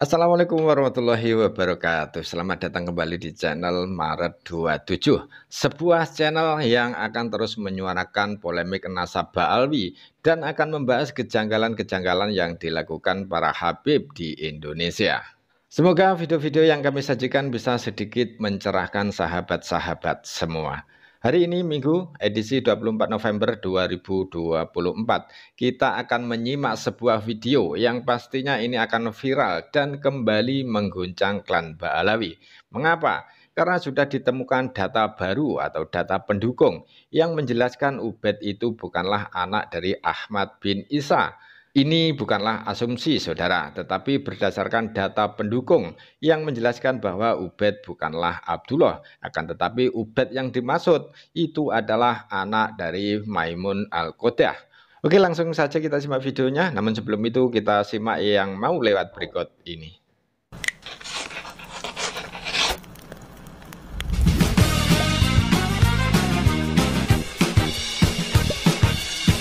Assalamualaikum warahmatullahi wabarakatuh. Selamat datang kembali di channel Maret 27. Sebuah channel yang akan terus menyuarakan polemik nasabah alwi dan akan membahas kejanggalan-kejanggalan yang dilakukan para habib di Indonesia. Semoga video-video yang kami sajikan bisa sedikit mencerahkan sahabat-sahabat semua. Hari ini Minggu, edisi 24 November 2024. Kita akan menyimak sebuah video yang pastinya ini akan viral dan kembali mengguncang klan Ba'alawi. Mengapa? Karena sudah ditemukan data baru atau data pendukung yang menjelaskan Ubed itu bukanlah anak dari Ahmad bin Isa. Ini bukanlah asumsi saudara, tetapi berdasarkan data pendukung yang menjelaskan bahwa Ubed bukanlah Abdullah. Akan tetapi Ubed yang dimaksud itu adalah anak dari Maimun Al-Qodah. Oke, langsung saja kita simak videonya. Namun sebelum itu kita simak yang mau lewat berikut ini.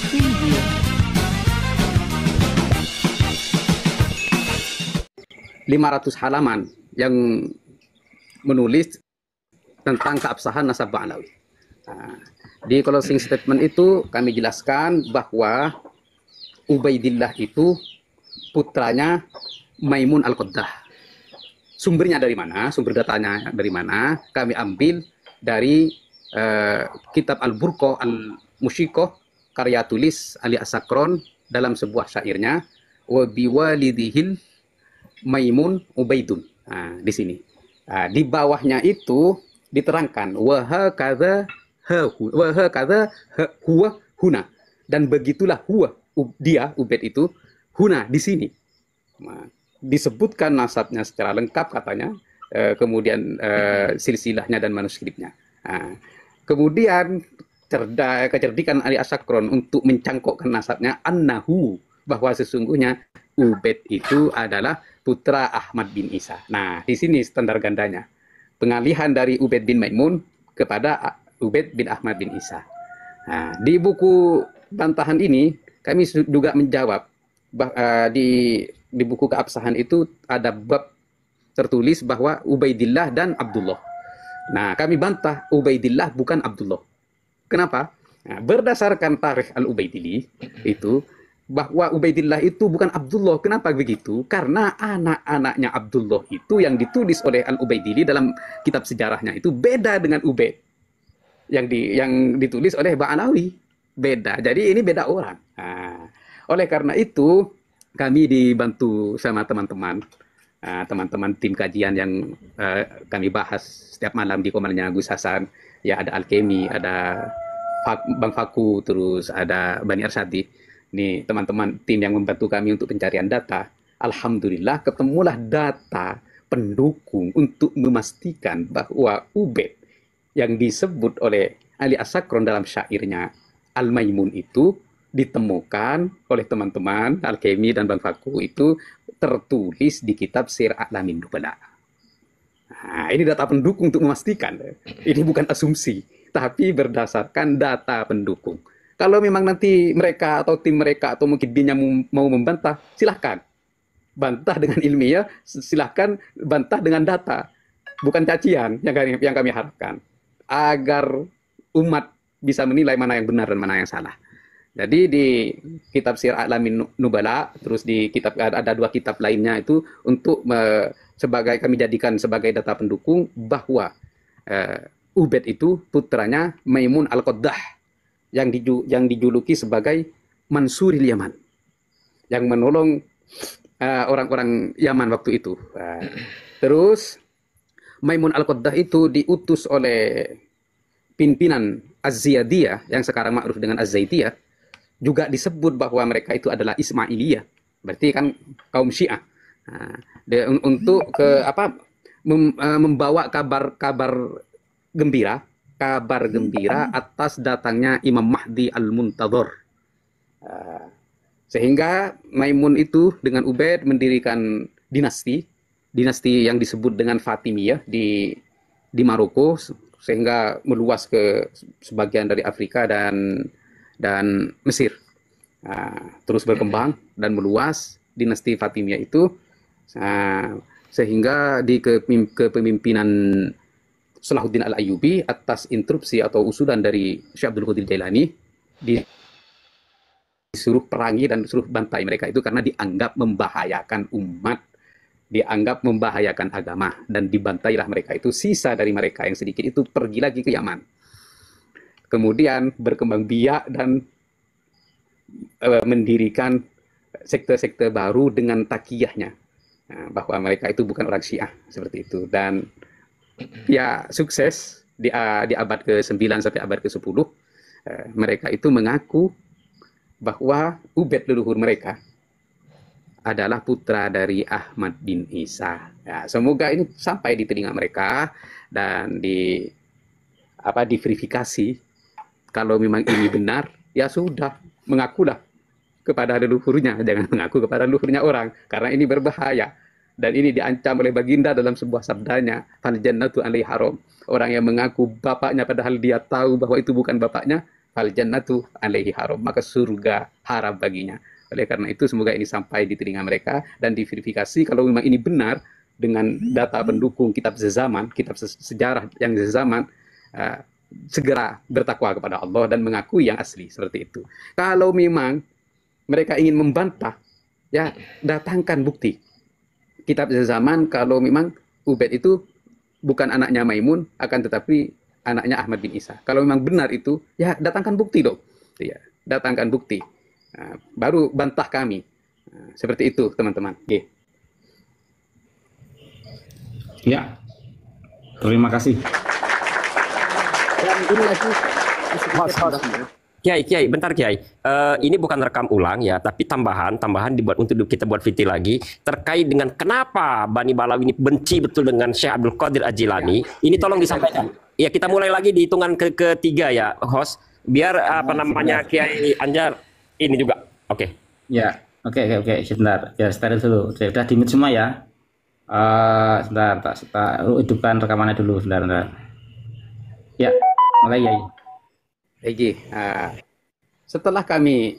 Preview. 500 halaman yang menulis tentang keabsahan nasabah Alawi. Nah, di closing statement itu kami jelaskan bahwa Ubaidillah itu putranya Maimun Al-Qoddah. Sumbernya dari mana? Sumber datanya dari mana? Kami ambil dari kitab Al-Burqah Al-Musyikoh karya tulis Ali As-Sakron dalam sebuah syairnya, wa biwalidihil Maimun Ubaidun. Nah, di sini. Nah, di bawahnya itu diterangkan wa hakadha huwa huna, dan begitulah huwa dia Ubaid itu huna di sini. Nah, disebutkan nasabnya secara lengkap katanya, kemudian silsilahnya dan manuskripnya. Nah, kemudian kecerdikan Ali As-Sakron untuk mencangkokkan nasabnya annahu, bahwa sesungguhnya Ubaid itu adalah putra Ahmad bin Isa. Nah, di sini standar gandanya. Pengalihan dari Ubaid bin Maimun kepada Ubaid bin Ahmad bin Isa. Nah, di buku bantahan ini kami juga menjawab di buku keabsahan itu ada bab tertulis bahwa Ubaidillah dan Abdullah. Nah, kami bantah Ubaidillah bukan Abdullah. Kenapa? Nah, berdasarkan tarikh Al-Ubaidili itu bahwa Ubaidillah itu bukan Abdullah. Kenapa begitu? Karena anak-anaknya Abdullah itu yang ditulis oleh Al-Ubaidili dalam kitab sejarahnya itu beda dengan Ubaid yang ditulis oleh Ba'alawi. Beda. Jadi ini beda orang. Nah, oleh karena itu kami dibantu sama teman-teman tim kajian yang kami bahas setiap malam di komandannya Gus Hasan. Ya, ada Alkemi, ada Bang Faku, terus ada Bani Arsadi. Nih teman-teman tim yang membantu kami untuk pencarian data, alhamdulillah ketemulah data pendukung untuk memastikan bahwa Ubaid yang disebut oleh Ali As-Sakron dalam syairnya Al-Maimun itu ditemukan oleh teman-teman Alkemi dan Bang Faku itu tertulis di kitab Sir A'lamin Nubala. Nah, ini data pendukung untuk memastikan. Ini bukan asumsi, tapi berdasarkan data pendukung. Kalau memang nanti mereka atau tim mereka atau mungkin binnya mau membantah, silahkan. Bantah dengan ilmiah, silahkan bantah dengan data. Bukan cacian yang kami harapkan. Agar umat bisa menilai mana yang benar dan mana yang salah. Jadi di kitab Sir A'lamin Nubala, terus di kitab ada dua kitab lainnya itu untuk kami jadikan sebagai data pendukung bahwa Ubaid itu putranya Maimun Al-Qoddah yang dijuluki sebagai Mansuril Yaman, yang menolong orang-orang Yaman waktu itu. Terus Maimun Al-Qoddah itu diutus oleh pimpinan Az-Ziyadiyah yang sekarang ma'ruf dengan Az-Zaidiyah, juga disebut bahwa mereka itu adalah Ismailiyah, berarti kan kaum Syiah. Untuk membawa kabar gembira atas datangnya Imam Mahdi Al-Muntadhar. Sehingga Maimun itu dengan Ubaid mendirikan dinasti yang disebut dengan Fatimiyah di Maroko, sehingga meluas ke sebagian dari Afrika dan Mesir. Terus berkembang dan meluas dinasti Fatimiyah itu Nah, sehingga di kepemimpinan Salahuddin Al-Ayyubi atas instruksi atau usulan dari Syekh Abdul Qadir Jailani disuruh perangi dan disuruh bantai mereka itu karena dianggap membahayakan umat, dianggap membahayakan agama, dan dibantailah mereka itu. Sisa dari mereka yang sedikit itu pergi lagi ke Yaman. Kemudian berkembang biak dan mendirikan sekte-sekte baru dengan takiyahnya, bahwa mereka itu bukan orang Syiah seperti itu. Dan ya sukses di abad ke-9 sampai abad ke-10, mereka itu mengaku bahwa Ubaid leluhur mereka adalah putra dari Ahmad bin Isa. Ya, semoga ini sampai di telinga mereka dan diverifikasi. Kalau memang ini benar, ya sudah, mengakulah kepada leluhurnya, jangan mengaku kepada leluhurnya orang, karena ini berbahaya. Dan ini diancam oleh baginda dalam sebuah sabdanya, fal jannatu alaihi haram. Orang yang mengaku bapaknya padahal dia tahu bahwa itu bukan bapaknya, fal jannatu alaihi haram, maka surga haram baginya. Oleh karena itu semoga ini sampai di telinga mereka dan diverifikasi kalau memang ini benar dengan data pendukung kitab sezaman, kitab sejarah yang sezaman, segera bertakwa kepada Allah dan mengakui yang asli seperti itu. Kalau memang mereka ingin membantah, ya datangkan bukti. Kitab sezaman kalau memang Ubaid itu bukan anaknya Maimun, akan tetapi anaknya Ahmad bin Isa. Kalau memang benar itu, ya datangkan bukti dong. Ya, datangkan bukti. Baru bantah kami. Seperti itu, teman-teman. Ya, terima kasih. Dan ini lagi, Kiai, bentar Kiai. Ini bukan rekam ulang ya, tapi tambahan dibuat untuk kita buat VT lagi terkait dengan kenapa Bani Balawi ini benci betul dengan Syekh Abdul Qadir Al-Jilani. Ini tolong disampaikan. Ya, kita mulai lagi di hitungan ketiga ya, host. Biar Kiai Anjar ini juga. Oke. Ya, oke. Sebentar. Ya, steril dulu. Sudah di-mute semua ya. Sebentar, tak hidupkan rekamannya dulu, sebentar. Ya, mulai ya. Setelah kami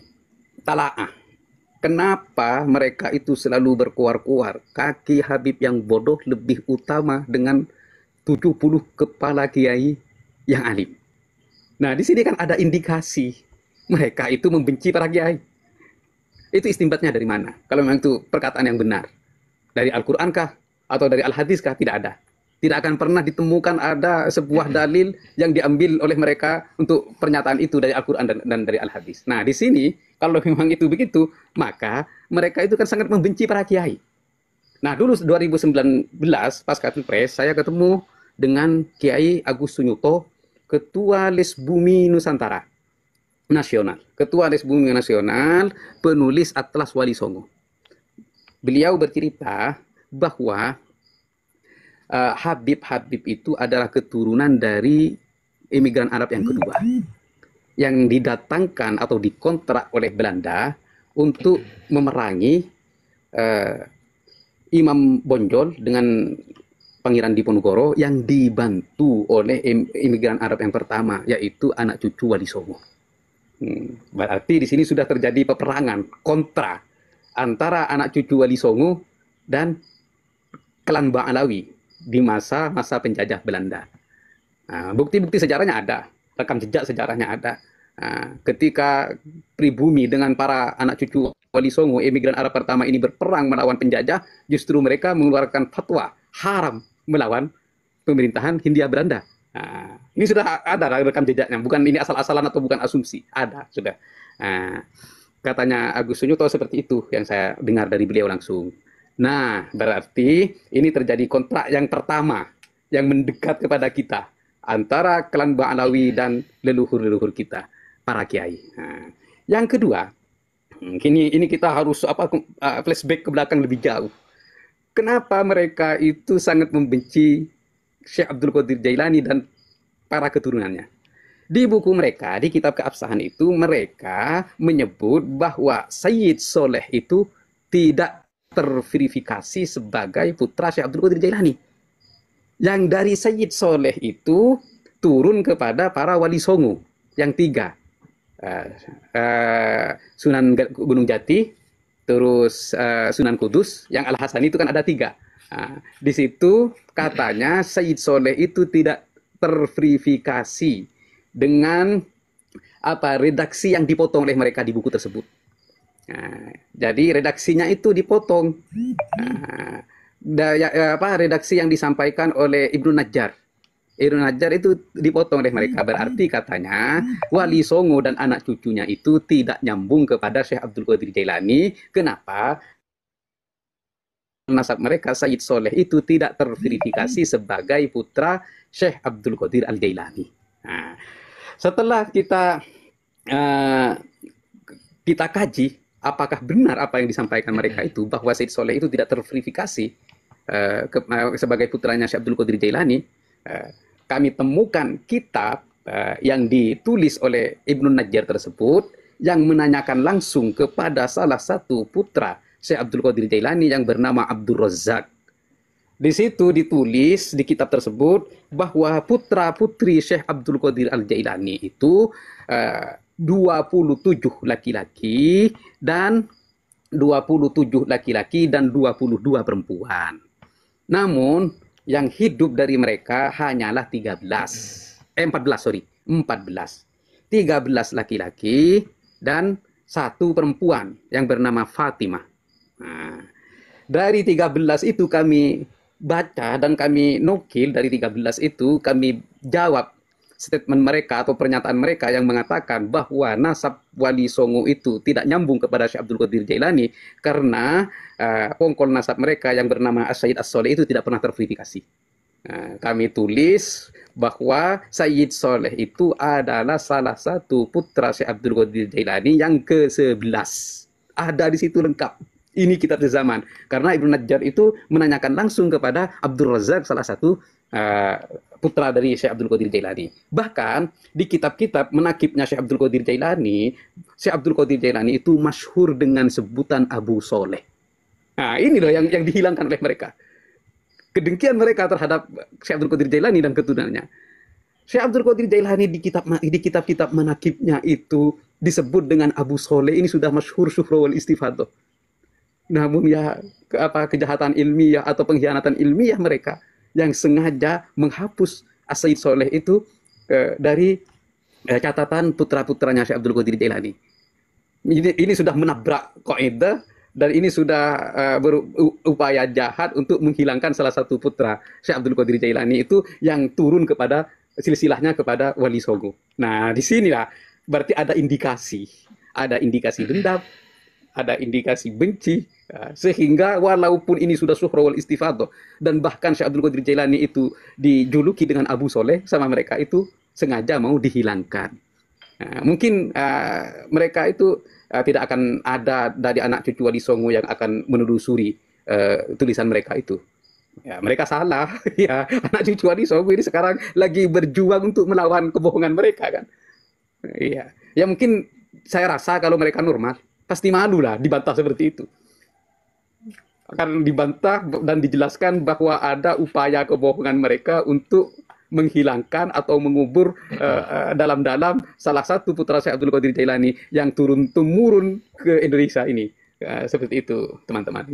talaah, kenapa mereka itu selalu berkuar-kuar? Kaki Habib yang bodoh lebih utama dengan 70 kepala kiai yang alim. Nah, di sini kan ada indikasi mereka itu membenci para kiai. Itu istinbatnya dari mana? Kalau memang itu perkataan yang benar. Dari Al-Quran kah? Atau dari Al-Hadis kah? Tidak ada. Tidak akan pernah ditemukan ada sebuah dalil yang diambil oleh mereka untuk pernyataan itu dari Al-Quran dan dari Al-Hadis. Nah, di sini, kalau memang itu begitu, maka mereka itu kan sangat membenci para kiai. Nah, dulu 2019, pasca Pilpres, saya ketemu dengan Kiai Agus Sunyuto, Ketua Les Bumi Nusantara Nasional. Ketua Les Bumi Nasional, penulis Atlas Wali Songo. Beliau bercerita bahwa Habib itu adalah keturunan dari imigran Arab yang kedua yang didatangkan atau dikontrak oleh Belanda untuk memerangi Imam Bonjol dengan Pangeran Diponegoro yang dibantu oleh imigran Arab yang pertama, yaitu anak cucu Wali Songo. Berarti di sini sudah terjadi peperangan kontra antara anak cucu Wali Songo dan klan Ba'alawi di masa penjajah Belanda. Bukti-bukti sejarahnya ada, rekam jejak sejarahnya ada. Ketika pribumi dengan para anak cucu Wali Songo, emigran Arab pertama ini berperang melawan penjajah, justru mereka mengeluarkan fatwa haram melawan pemerintahan Hindia Belanda. Ini sudah ada rekam jejaknya, bukan ini asal-asalan atau bukan asumsi, ada sudah. Katanya Agus Sunyuto seperti itu yang saya dengar dari beliau langsung. Nah, berarti ini terjadi kontrak yang pertama yang mendekat kepada kita antara klan Ba'alawi dan leluhur-leluhur kita, para kiai. Yang kedua, ini kita harus flashback ke belakang lebih jauh. Kenapa mereka itu sangat membenci Syekh Abdul Qadir Jailani dan para keturunannya? Di buku mereka, di kitab keabsahan itu, mereka menyebut bahwa Sayyid Soleh itu tidak terverifikasi sebagai putra Syekh Abdul Qadir Jailani. Yang dari Sayyid Soleh itu turun kepada para Wali Songo yang tiga. Sunan Gunung Jati, terus Sunan Kudus, yang Al-Hasani itu kan ada 3. Nah, di situ katanya Sayyid Soleh itu tidak terverifikasi dengan redaksi yang dipotong oleh mereka di buku tersebut. Nah, jadi redaksinya itu dipotong. Redaksi yang disampaikan oleh Ibnu Najjar. Ibnu Najjar itu dipotong oleh mereka. Berarti katanya Wali Songo dan anak cucunya itu tidak nyambung kepada Syekh Abdul Qadir Jailani. Kenapa? Nasab mereka Sayyid Soleh itu tidak terverifikasi sebagai putra Syekh Abdul Qadir Al-Jailani. Nah, setelah kita kaji apakah benar apa yang disampaikan mereka itu, bahwa Sayyid Soleh itu tidak terverifikasi sebagai putranya Syekh Abdul Qadir Jailani, kami temukan kitab yang ditulis oleh Ibnu Najjar tersebut yang menanyakan langsung kepada salah satu putra Syekh Abdul Qadir Jailani yang bernama Abdul Razak. Di situ ditulis di kitab tersebut bahwa putra-putri Syekh Abdul Qadir Al-Jailani itu 27 laki-laki dan 22 perempuan. Namun yang hidup dari mereka hanyalah 14. 13 laki-laki dan 1 perempuan yang bernama Fatimah. Nah, dari 13 itu kami baca dan kami nukil, dari 13 itu kami jawab statement mereka atau pernyataan mereka yang mengatakan bahwa nasab Wali Songo itu tidak nyambung kepada Syekh Abdul Qadir Jailani karena pongkol nasab mereka yang bernama As-Sayyid As-Soleh itu tidak pernah terverifikasi. Kami tulis bahwa Sayyid Soleh itu adalah salah satu putra Syekh Abdul Qadir Jailani yang ke-11. Ada di situ lengkap. Ini kitab zaman. Karena Ibnu Najjar itu menanyakan langsung kepada Abdul Razak, salah satu putra dari Syekh Abdul Qadir Jailani. Bahkan di kitab-kitab menakibnya Syekh Abdul Qadir Jailani, Syekh Abdul Qadir Jailani itu masyhur dengan sebutan Abu Soleh. Nah, ini loh yang dihilangkan oleh mereka. Kedengkian mereka terhadap Syekh Abdul Qadir Jailani dan keturunannya. Syekh Abdul Qadir Jailani di kitab-kitab manakibnya itu disebut dengan Abu Soleh. Ini sudah masyhur syuhra wal istifadah. Namun ya kejahatan ilmiah atau pengkhianatan ilmiah mereka yang sengaja menghapus As-Sayyid Soleh itu dari catatan putra-putranya Syekh Abdul Qadir Jailani. Ini sudah menabrak kaidah dan ini sudah berupaya jahat untuk menghilangkan salah satu putra Syekh Abdul Qadir Jailani itu yang turun kepada silsilahnya kepada Wali Songo. Nah, di sinilah berarti ada indikasi dendam, ada indikasi benci, sehingga walaupun ini sudah syuhra wal istifadah dan bahkan Syekh Abdul Qadir Jailani itu dijuluki dengan Abu Soleh sama mereka itu sengaja mau dihilangkan. Mungkin mereka itu tidak akan ada dari anak cucu Wali Songo yang akan menelusuri tulisan mereka itu. Ya, mereka salah. Ya, anak cucu Wali Songo ini sekarang lagi berjuang untuk melawan kebohongan mereka kan. Iya. Ya mungkin saya rasa kalau mereka normal pasti malu lah dibantah seperti itu. Akan dibantah dan dijelaskan bahwa ada upaya kebohongan mereka untuk menghilangkan atau mengubur dalam-dalam salah satu putra Syekh Abdul Qadir Jailani yang turun-temurun ke Indonesia ini. Seperti itu, teman-teman.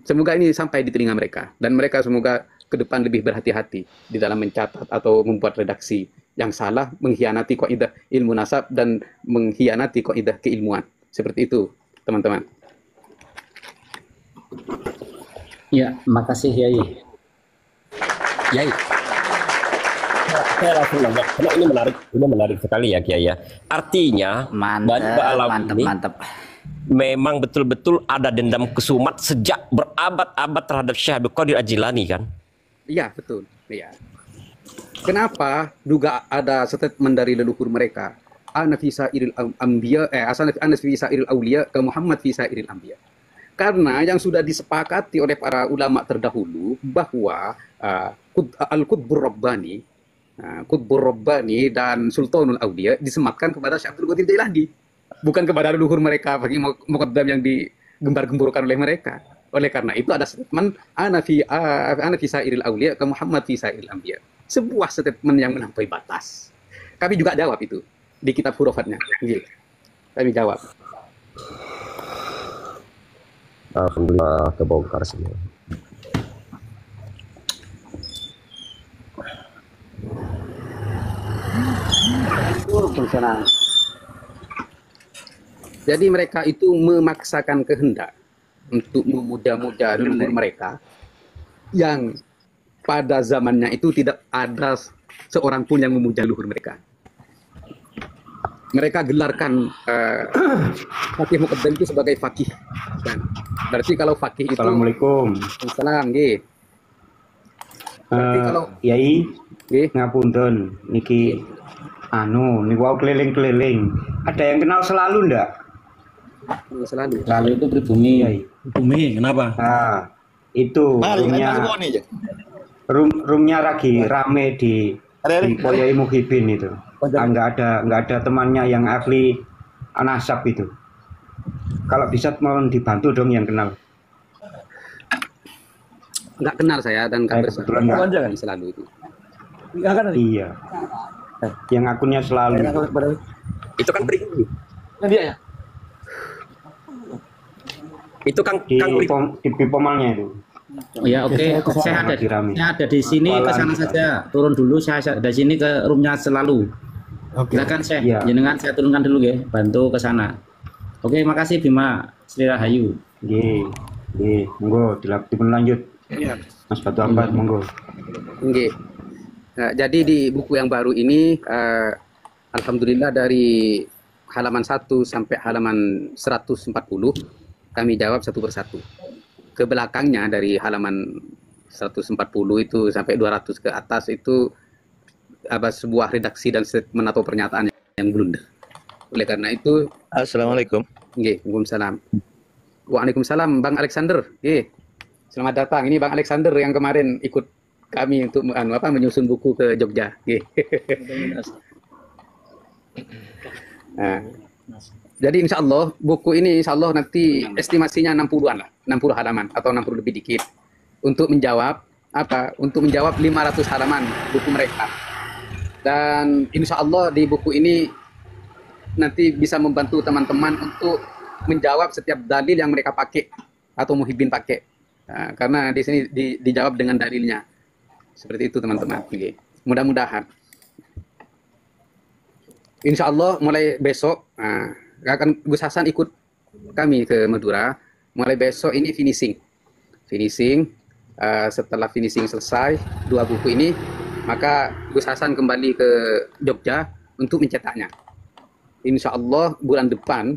Semoga ini sampai di telinga mereka. Dan mereka semoga ke depan lebih berhati-hati di dalam mencatat atau membuat redaksi yang salah, mengkhianati kaidah ilmu nasab dan mengkhianati kaidah keilmuan. Seperti itu, teman-teman. Ya, makasih Yai. Yai. Saya langsung nanya, karena ini menarik sekali ya Kiai ya. Artinya, mantap. Memang betul-betul ada dendam kesumat sejak berabad-abad terhadap Syekh Abdul Qadir Al-Jilani kan? Iya, betul. Iya. Kenapa juga ada statement dari leluhur mereka? Ana fi sa'iril anbiya ana fi sa'iril auliya ke Muhammad fi sa'iril anbiya. Karena yang sudah disepakati oleh para ulama terdahulu bahwa Al-Qutbur Rabbani, dan Sultanul Auliya disematkan kepada Syekh Abdul Qadir Jailani, bukan kepada leluhur mereka bagi muqaddam yang digembar-gemburkan oleh mereka. Oleh karena itu ada statement ana fi sa'iril auliya ke Muhammad fi sa'iril anbiya. Sebuah statement yang melampaui batas. Kami juga jawab itu di kitab hurufatnya. Kami jawab. Alhamdulillah kebongkar semua. Jadi mereka itu memaksakan kehendak untuk memuja-muja leluhur mereka yang pada zamannya itu tidak ada seorang pun yang memuja leluhur mereka. Mereka gelarkan Fakih Muqaddam itu sebagai fakih. Dan berarti kalau fakih itu Assalamualaikum. Salam, nggih. Berarti kalau Yai nggih, ngapunten niki niku wau keliling-keliling. Ada yang kenal selalu ndak? selalu. Lalu itu pribumi. Yai. Bumi, kenapa? Nah, itu roomnya lagi rame di Poyai Muhibin itu. Nggak ada temannya yang ahli nasab itu. Kalau bisa mohon dibantu dong yang kenal. Nggak kenal saya dan nggak Kebetulan nggak. selalu itu. Iya. Yang akunnya selalu. Itu kan pribumi. Dia ya. Itu Di Pipomalnya itu. Ya oke, saya ada di sini, ke sana saja. Turun dulu, saya dari sini ke roomnya selalu. Silakan saya, Iya. jenengan saya turunkan dulu ya, bantu ke sana. Oke, makasih Bima Sri Rahayu. Nggih, monggo dipun lanjut. Iya. Mas Batu Ampat, monggo. Nggih. Nah, jadi di buku yang baru ini alhamdulillah dari halaman 1 sampai halaman 140 kami jawab satu persatu. Ke belakangnya dari halaman 140 itu sampai 200 ke atas itu sebuah redaksi dan statement atau pernyataan yang blunder. Oleh karena itu, Assalamualaikum. nggih, Waalaikumsalam. Waalaikumsalam, Bang Alexander. Nggih. Selamat datang. Ini Bang Alexander yang kemarin ikut kami untuk menyusun buku ke Jogja. Nggih. Nah, jadi insya Allah buku ini insya Allah nanti estimasinya 60-an lah, 60 halaman atau 60 lebih dikit untuk menjawab Untuk menjawab 500 halaman buku mereka. Dan insya Allah di buku ini nanti bisa membantu teman-teman untuk menjawab setiap dalil yang mereka pakai atau Muhibin pakai. Nah, karena di sini dijawab dengan dalilnya. Seperti itu teman-teman. Okay. Mudah-mudahan. Insya Allah mulai besok akan Gus Hasan ikut kami ke Madura. Mulai besok ini finishing. Setelah finishing selesai 2 buku ini, maka Gus Hasan kembali ke Jogja untuk mencetaknya. Insya Allah bulan depan,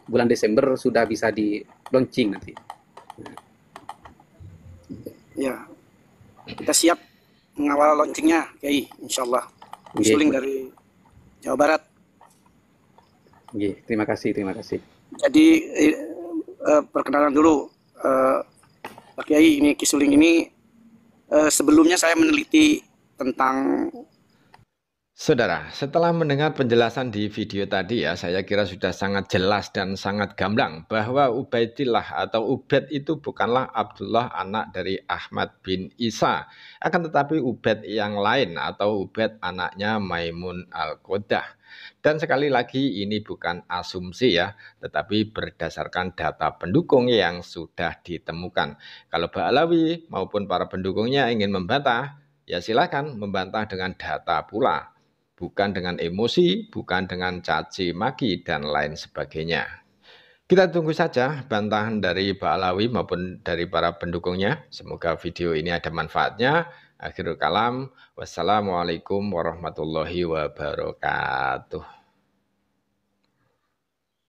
bulan Desember sudah bisa di launching nanti. Ya, kita siap mengawal launchingnya, Kiai, insya Allah. Usuling dari Jawa Barat. Terima kasih. Jadi perkenalan dulu, Pak Kiai, ini Kisuling ini sebelumnya saya meneliti tentang. Saudara, setelah mendengar penjelasan di video tadi ya, saya kira sudah sangat jelas dan sangat gamblang bahwa Ubaidillah atau Ubaid itu bukanlah Abdullah anak dari Ahmad bin Isa, akan tetapi Ubaid yang lain atau Ubaid anaknya Maimun Al-Qodah. Dan sekali lagi ini bukan asumsi ya, tetapi berdasarkan data pendukung yang sudah ditemukan. Kalau Ba'alawi maupun para pendukungnya ingin membantah, ya silakan membantah dengan data pula. Bukan dengan emosi, bukan dengan caci maki, dan lain sebagainya. Kita tunggu saja bantahan dari Ba'alawi maupun dari para pendukungnya. Semoga video ini ada manfaatnya. Akhirul kalam, wassalamualaikum warahmatullahi wabarakatuh.